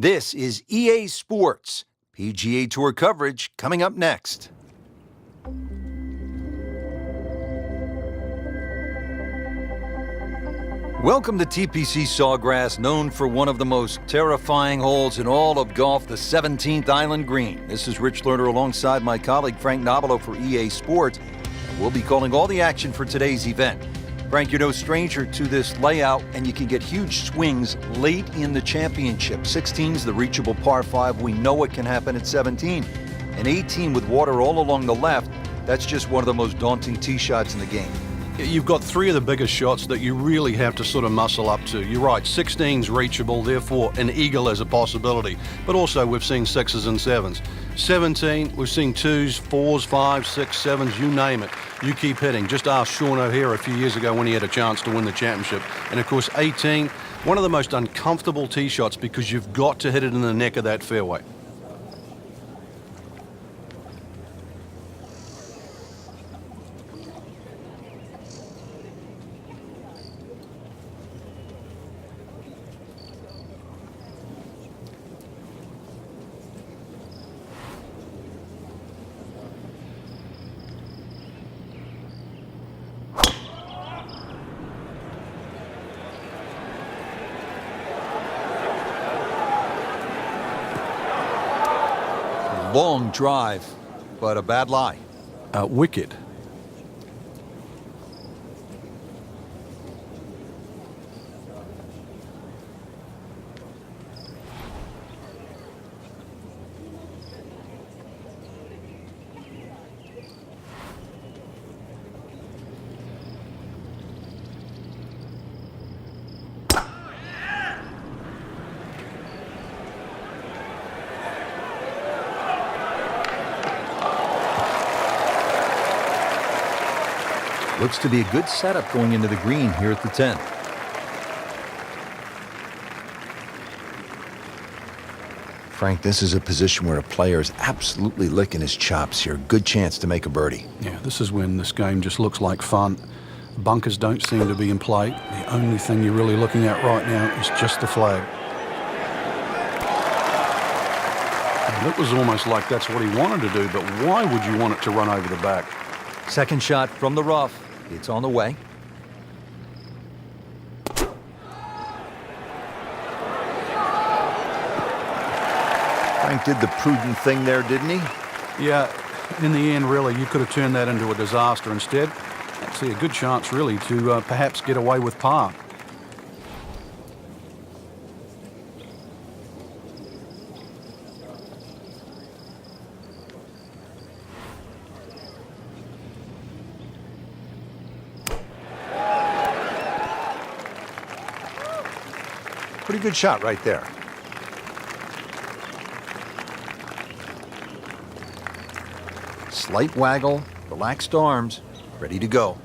This is EA Sports. PGA Tour coverage coming up next. Welcome to TPC Sawgrass, known for one of the most terrifying holes in all of golf, the 17th Island Green. This is Rich Lerner alongside my colleague Frank Nobilo for EA Sports. And we'll be calling all the action for today's event. Frank, you're no stranger to this layout, and you can get huge swings late in the championship. 16's the reachable par 5. We know what can happen at 17. And 18 with water all along the left, that's just one of the most daunting tee shots in the game. You've got three of the biggest shots that you really have to sort of muscle up to. You're right, 16's reachable, therefore an eagle is a possibility. But also we've seen 6s and 7s. 17, we've seen 2s, 4s, 5s, 6s, 7s, you name it. You keep hitting. Just ask Sean O'Hare a few years ago when he had a chance to win the championship. And of course 18, one of the most uncomfortable tee shots because you've got to hit it in the neck of that fairway. Long drive, but a bad lie. Wicked. Looks to be a good setup going into the green here at the 10th. Frank, this is a position where a player is absolutely licking his chops here. Good chance to make a birdie. Yeah, this is when this game just looks like fun. Bunkers don't seem to be in play. The only thing you're really looking at right now is just the flag. And it was almost like that's what he wanted to do, but why would you want it to run over the back? Second shot from the rough. It's on the way. Frank did the prudent thing there, didn't he? Yeah, in the end, really, you could have turned that into a disaster. Instead, I see a good chance, really, to perhaps get away with par. Pretty good shot right there. Slight waggle, relaxed arms, ready to go.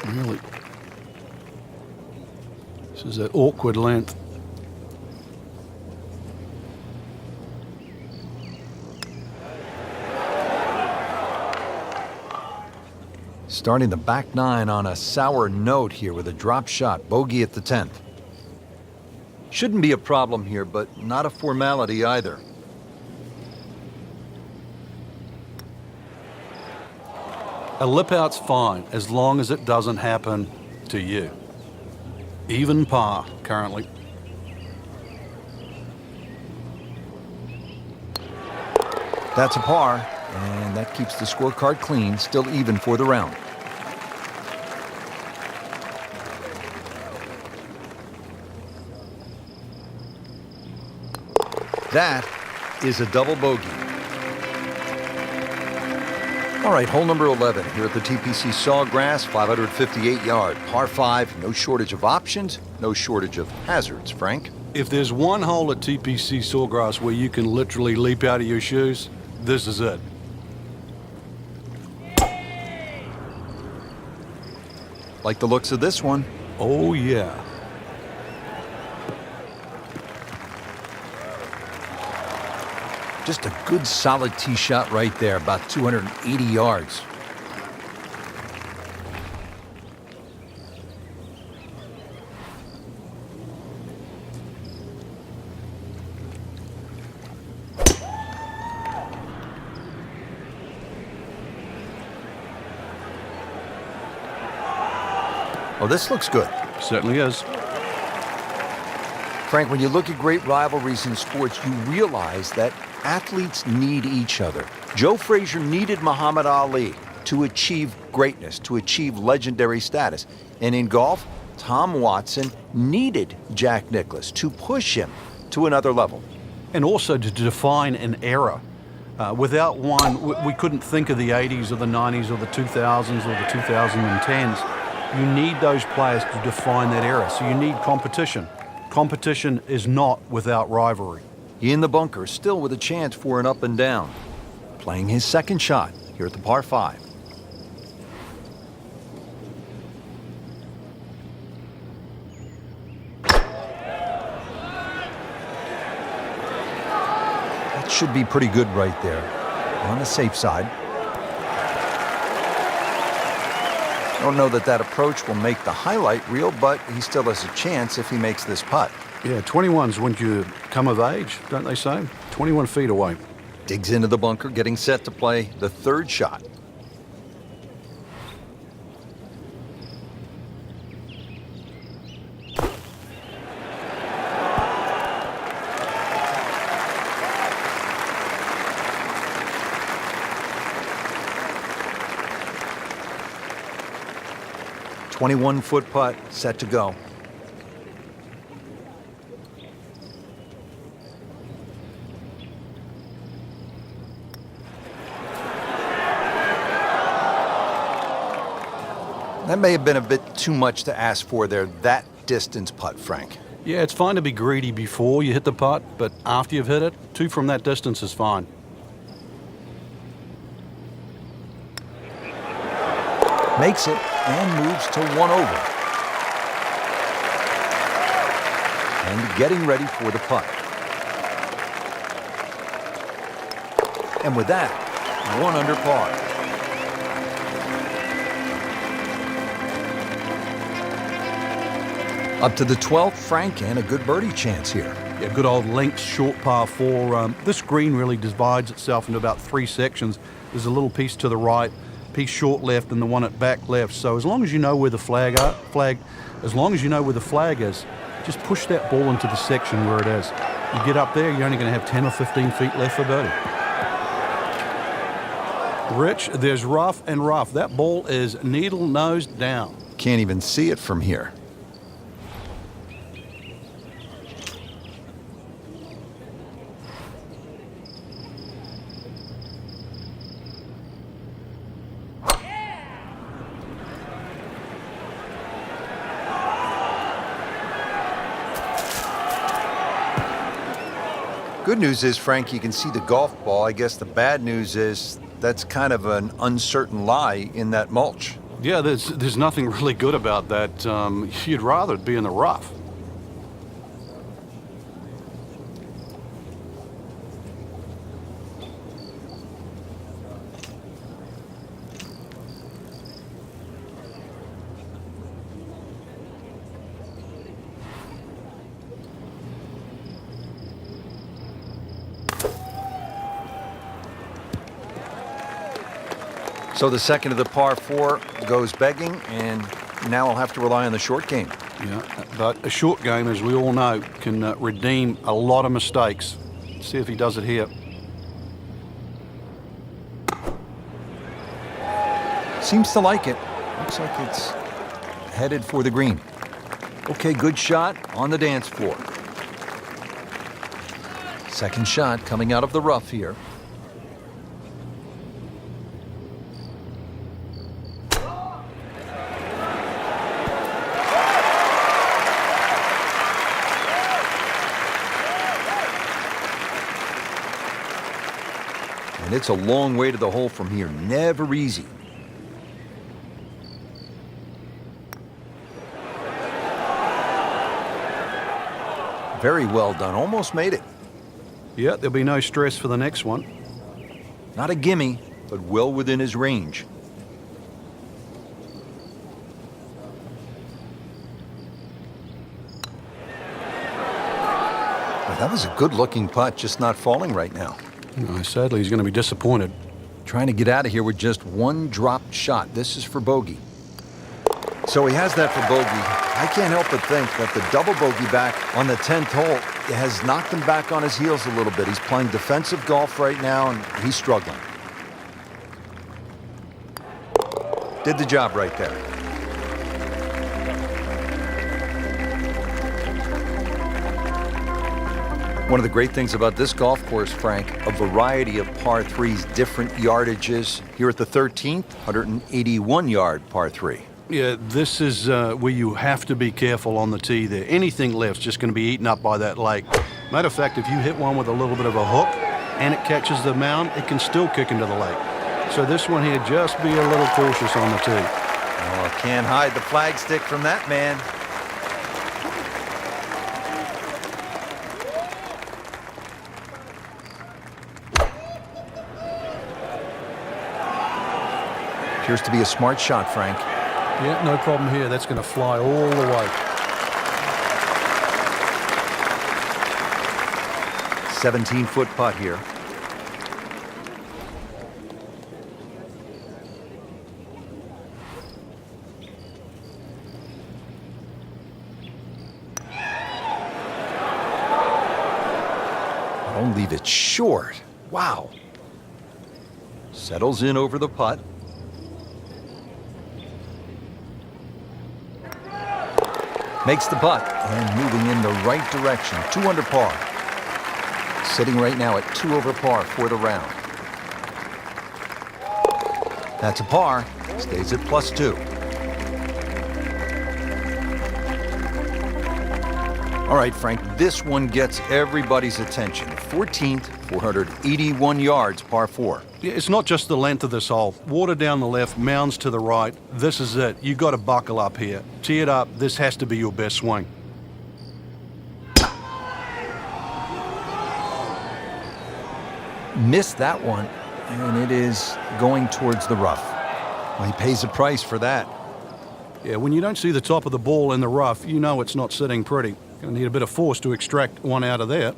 Really, this is that awkward length. Starting the back nine on a sour note here with a drop shot, bogey at the 10th. Shouldn't be a problem here, but not a formality either. A lip out's fine as long as it doesn't happen to you. Even par currently. That's a par, and that keeps the scorecard clean, still even for the round. That is a double bogey. All right, hole number 11 here at the TPC Sawgrass, 558-yard, par 5. No shortage of options, no shortage of hazards, Frank. If there's one hole at TPC Sawgrass where you can literally leap out of your shoes, this is it. Like the looks of this one. Oh, yeah. Just a good solid tee shot right there, about 280 yards. Oh, this looks good. Certainly is. Frank, when you look at great rivalries in sports, you realize that athletes need each other. Joe Frazier needed Muhammad Ali to achieve greatness, to achieve legendary status. And in golf, Tom Watson needed Jack Nicklaus to push him to another level. And also to define an era. Without one, we couldn't think of the 80s or the 90s or the 2000s or the 2010s. You need those players to define that era. So you need competition. Competition is not without rivalry. In the bunker, still with a chance for an up and down. Playing his second shot here at the par 5. That should be pretty good right there. On the safe side. I don't know that approach will make the highlight reel, but he still has a chance if he makes this putt. Yeah, 21's when you come of age, don't they say? 21 feet away. Digs into the bunker, getting set to play the third shot. "21-foot putt, set to go." That may have been a bit too much to ask for there, that distance putt, Frank. Yeah, it's fine to be greedy before you hit the putt, but after you've hit it, 2 from that distance is fine. Makes it and moves to 1 over. And getting ready for the putt. And with that, 1 under par. Up to the 12th, Frank, and a good birdie chance here. Yeah, good old length, short par 4. This green really divides itself into about 3 sections. There's a little piece to the right, piece short left, and the one at back left. So as long as you know where the flag is, just push that ball into the section where it is. You get up there, you're only going to have 10 or 15 feet left for birdie. Rich, there's rough and rough. That ball is needle nose down. Can't even see it from here. Good news is, Frank, you can see the golf ball. I guess the bad news is that's kind of an uncertain lie in that mulch. Yeah, there's nothing really good about that. You'd rather it be in the rough. So the second of the par 4 goes begging, and now I'll have to rely on the short game. Yeah, but a short game, as we all know, can redeem a lot of mistakes. Let's see if he does it here. Seems to like it. Looks like it's headed for the green. Okay, good shot on the dance floor. Second shot coming out of the rough here. And it's a long way to the hole from here. Never easy. Very well done. Almost made it. Yeah, there'll be no stress for the next one. Not a gimme, but well within his range. Well, that was a good-looking putt, just not falling right now. Sadly, he's going to be disappointed. Trying to get out of here with just one dropped shot. This is for bogey. So he has that for bogey. I can't help but think that the double bogey back on the 10th hole has knocked him back on his heels a little bit. He's playing defensive golf right now, and he's struggling. Did the job right there. One of the great things about this golf course, Frank, a variety of par threes, different yardages. Here at the 13th, 181-yard par three. Yeah, this is where you have to be careful on the tee there. Anything left's just going to be eaten up by that lake. Matter of fact, if you hit one with a little bit of a hook and it catches the mound, it can still kick into the lake. So this one here, just be a little cautious on the tee. Oh, can't hide the flagstick from that man. Appears to be a smart shot, Frank. Yeah, no problem here. That's going to fly all the way. 17-foot putt here. Don't leave it short. Wow. Settles in over the putt. Makes the putt and moving in the right direction. 2 under par. Sitting right now at 2 over par for the round. That's a par. Stays at +2. All right, Frank, this one gets everybody's attention. 14th, 481 yards, par 4. Yeah, it's not just the length of this hole. Water down the left, mounds to the right. This is it. You got to buckle up here. Tee it up. This has to be your best swing. Missed that one, and it is going towards the rough. Well, he pays a price for that. Yeah, when you don't see the top of the ball in the rough, you know it's not sitting pretty. Going to need a bit of force to extract one out of there.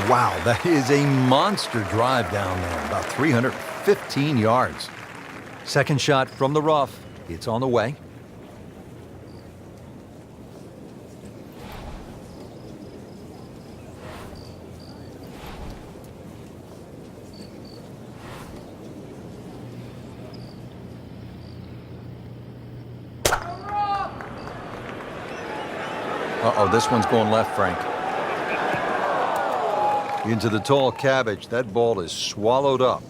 Wow, that is a monster drive down there, about 315 yards. Second shot from the rough. It's on the way. Uh-oh, this one's going left, Frank. Into the tall cabbage. That ball is swallowed up.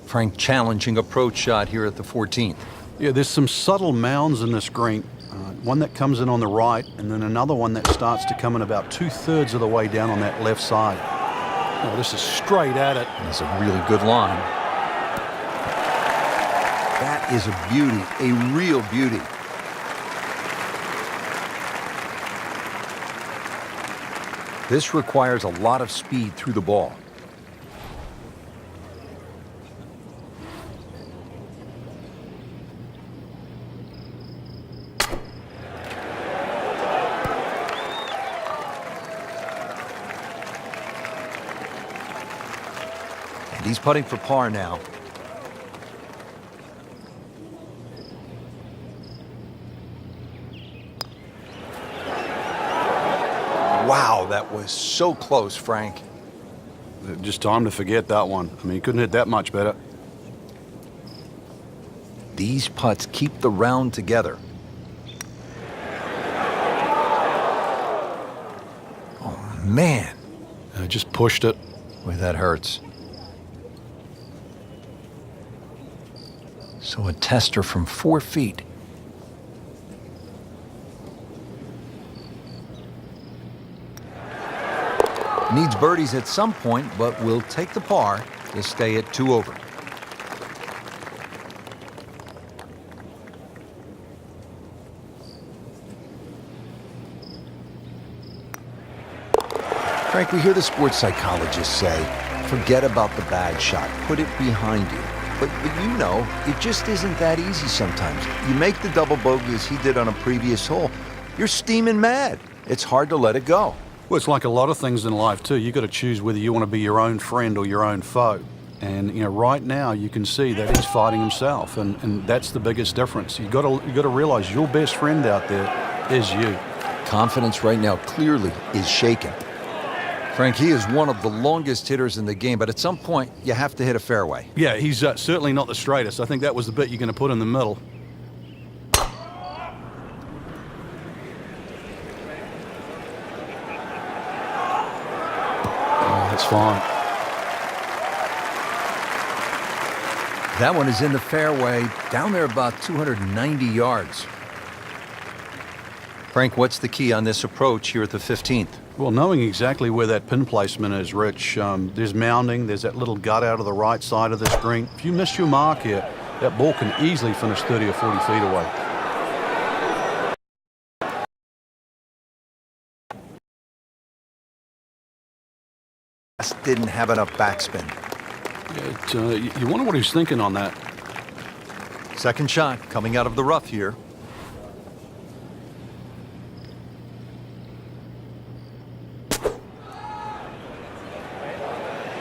Frank challenging approach shot here at the 14th. Yeah, there's some subtle mounds in this green. One that comes in on the right, and then another one that starts to come in about 2/3 of the way down on that left side. Oh, this is straight at it. That's a really good line. That is a beauty, a real beauty. This requires a lot of speed through the ball. And he's putting for par now. Wow, that was so close, Frank. Just time to forget that one. I mean, he couldn't hit that much better. These putts keep the round together. Oh, man. Just pushed it. Boy, that hurts. So a tester from 4 feet. Needs birdies at some point, but will take the par to stay at 2 over. Frank, we hear the sports psychologists say, forget about the bad shot, put it behind you. But you know, it just isn't that easy sometimes. You make the double bogey as he did on a previous hole, you're steaming mad. It's hard to let it go. Well, it's like a lot of things in life too. You've got to choose whether you want to be your own friend or your own foe. And you know, right now you can see that he's fighting himself, and that's the biggest difference. You got to realize your best friend out there is you. Confidence right now clearly is shaken. Frank, he is one of the longest hitters in the game, but at some point, you have to hit a fairway. Yeah, he's certainly not the straightest. I think that was the bit you're going to put in the middle. Oh, that's fine. That one is in the fairway, down there about 290 yards. Frank, what's the key on this approach here at the 15th? Well, knowing exactly where that pin placement is, Rich, there's mounding, there's that little gut out of the right side of this green. If you miss your mark here, that ball can easily finish 30 or 40 feet away. Just didn't have enough backspin. You wonder what he's thinking on that. Second shot coming out of the rough here.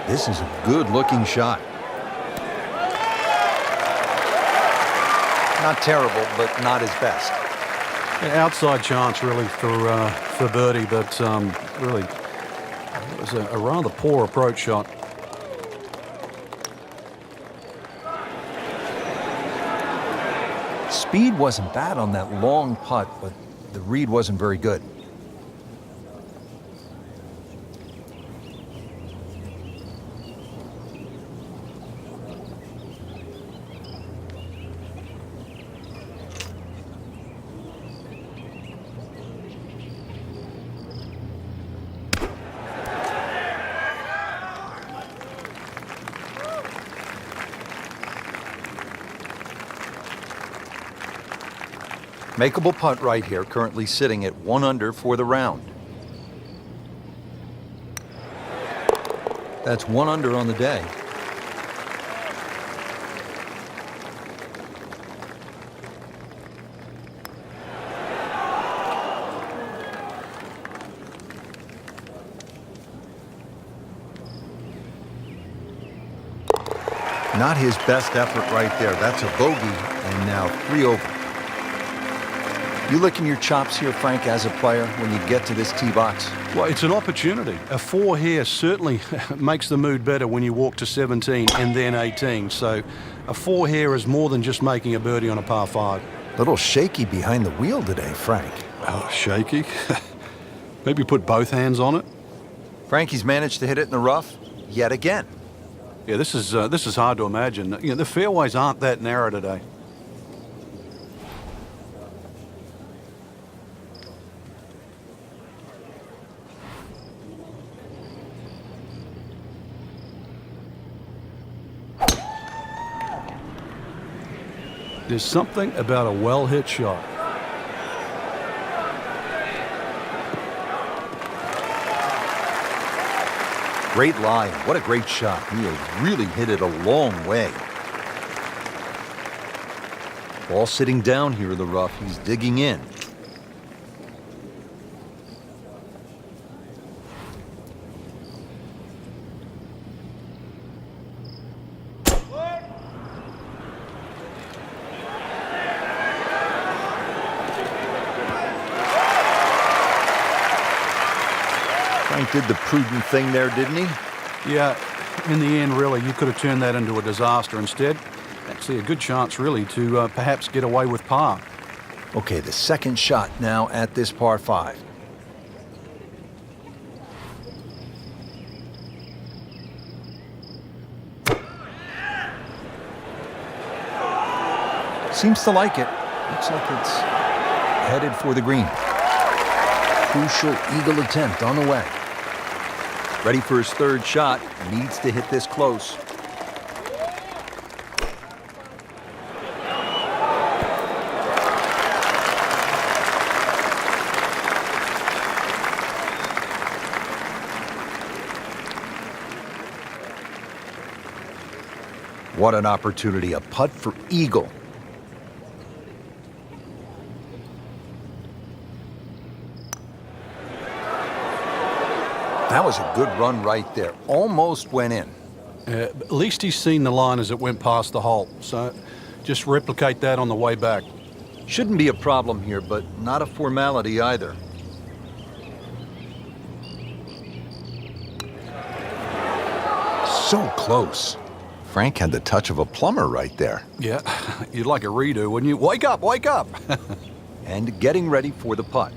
This is a good-looking shot. Not terrible, but not his best. Yeah, outside chance, really, for birdie, but really, it was a rather poor approach shot. Speed wasn't bad on that long putt, but the read wasn't very good. Makeable putt right here, currently sitting at 1 under for the round. That's 1 under on the day. Not his best effort right there. That's a bogey, and now 3 over. You licking your chops here, Frank, as a player, when you get to this tee box? Well, it's an opportunity. A 4 here certainly makes the mood better when you walk to 17 and then 18. So a 4 here is more than just making a birdie on a par 5. Little shaky behind the wheel today, Frank. Oh, shaky? Maybe put both hands on it. Frankie's managed to hit it in the rough yet again. Yeah, this is hard to imagine. You know, the fairways aren't that narrow today. There's something about a well-hit shot. Great line. What a great shot. He has really hit it a long way. Ball sitting down here in the rough. He's digging in. Frank did the prudent thing there, didn't he? Yeah, in the end, really, you could have turned that into a disaster. Instead, actually a good chance, really, to perhaps get away with par. Okay, the second shot now at this par 5. Seems to like it. Looks like it's headed for the green. Crucial eagle attempt on the way. Ready for his third shot. Needs to hit this close. What an opportunity. A putt for eagle. That was a good run right there. Almost went in. At least he's seen the line as it went past the hole. So just replicate that on the way back. Shouldn't be a problem here, but not a formality either. So close. Frank had the touch of a plumber right there. Yeah, you'd like a redo, wouldn't you? Wake up, wake up! And getting ready for the putt.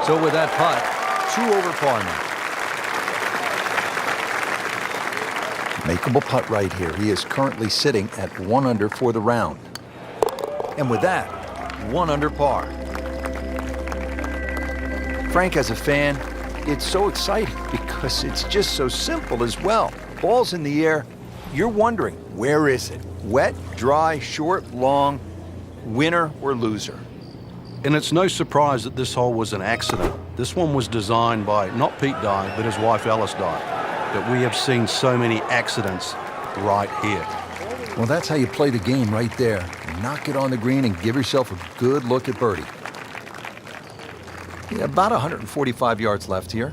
So with that putt, 2 over par now. Makeable putt right here. He is currently sitting at 1 under for the round. And with that, 1 under par. Frank, as a fan, it's so exciting because it's just so simple as well. Ball's in the air. You're wondering, where is it? Wet, dry, short, long, winner or loser? And it's no surprise that this hole was an accident. This one was designed by not Pete Dye, but his wife Alice Dye. But we have seen so many accidents right here. Well, that's how you play the game right there. Knock it on the green and give yourself a good look at birdie. Yeah, about 145 yards left here.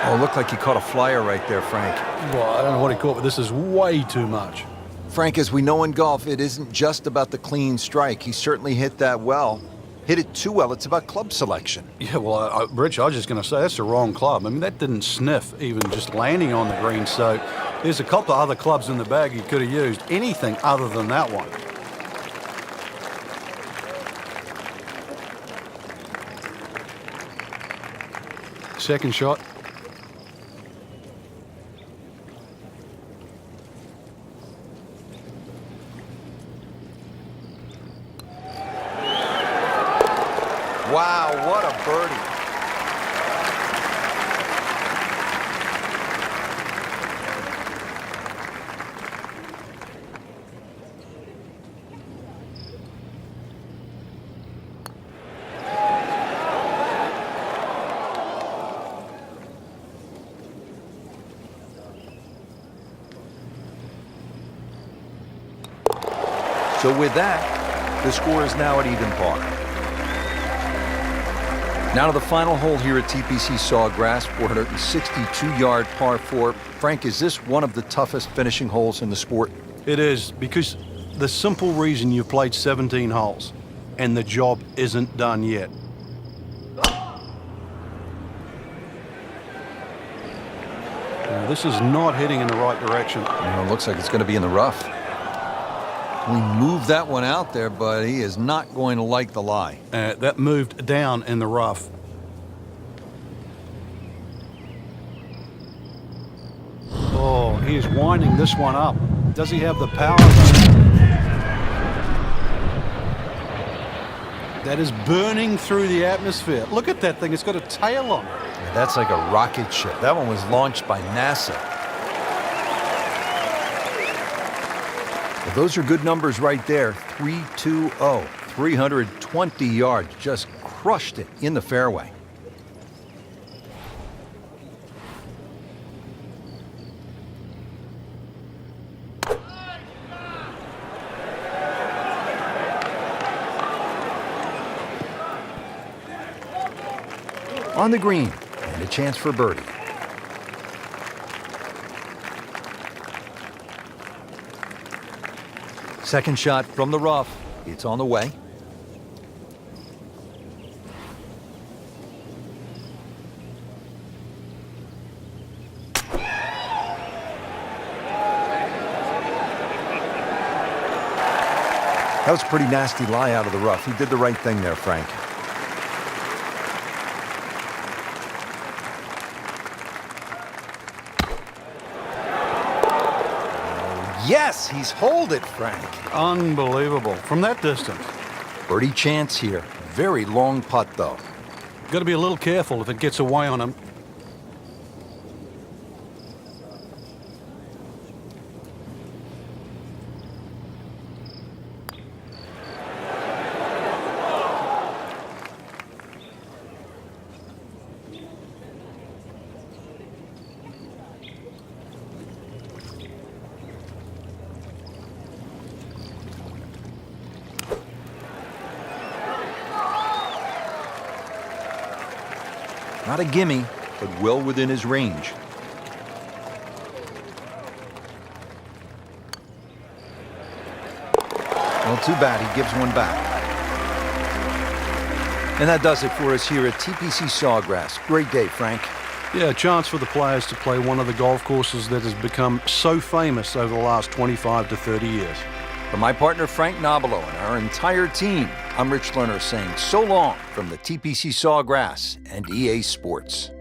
Oh, looked like he caught a flyer right there, Frank. Well, I don't know what he caught, but this is way too much. Frank, as we know in golf, it isn't just about the clean strike. He certainly hit that well. Hit it too well. It's about club selection. Yeah, well, Rich, I was just going to say, that's the wrong club. I mean, that didn't sniff even just landing on the green. So there's a couple of other clubs in the bag he could have used. Anything other than that one. Second shot. Wow, what a birdie. So with that, the score is now at even par. Now to the final hole here at TPC Sawgrass, 462-yard par 4. Frank, is this one of the toughest finishing holes in the sport? It is, because the simple reason you've played 17 holes and the job isn't done yet. Now, this is not heading in the right direction. It looks like it's going to be in the rough. We moved that one out there, but he is not going to like the lie. That moved down in the rough. Oh, he is winding this one up. Does he have the power? That is burning through the atmosphere. Look at that thing. It's got a tail on it. Yeah, that's like a rocket ship. That one was launched by NASA. Well, those are good numbers right there. 320, 320 yards. Just crushed it in the fairway. On the green, and a chance for birdie. Second shot from the rough. It's on the way. That was a pretty nasty lie out of the rough. He did the right thing there, Frank. Yes, he's holed it, Frank. Unbelievable. From that distance. Birdie chance here. Very long putt, though. Got to be a little careful if it gets away on him. Not a gimme, but well within his range. Well, too bad he gives one back. And that does it for us here at TPC Sawgrass. Great day, Frank. Yeah, a chance for the players to play one of the golf courses that has become so famous over the last 25 to 30 years. For my partner Frank Nobilo and our entire team, I'm Rich Lerner saying so long from the TPC Sawgrass and EA Sports.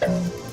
Later.